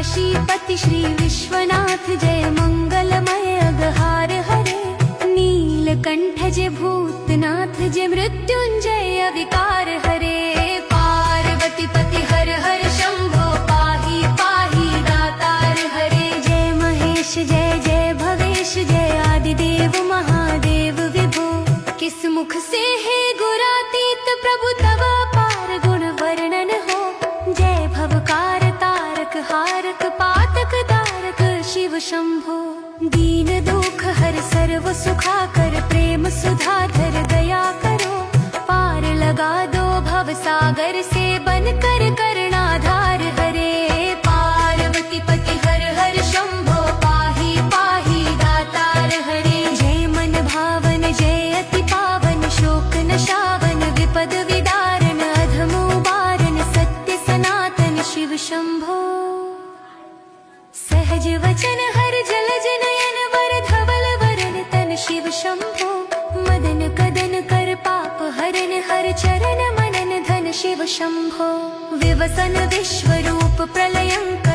काशीपति श्री विश्वनाथ जय मंगलमय अगहार हरे नीलकंठ जय भूतनाथ जय मृत्युंजय विकार हरे पार्वती पति हर हर शंभो पाहि पाहि दातार हरे जय महेश जय जय भवेश जय आदिदेव महादेव विभो किस मुख से है गुरातीत प्रभु तव पार गुण वर्णन हो जय भवकार तारक हारक पातक दारक शिव शंभो दीन दुख हर सर्व सुखा कर प्रेम सुधा धर दया करो पार लगा दो भव सागर से बनकर करणाधार हरे पार्वती पति हर हर शंभो पाहि पाहि दातार हरे जय मन भावन जय अति पावन शोक नशावन विपद विदारण अधम उबारन सत्य सनातन शिव शंभो सहज वचन हर जलज नयन वर धवल वरन तन शिव शंभो मदन कदन कर पाप हरन हर चरण मनन धन शिव शंभो विवसन विश्वरूप प्रलयंकर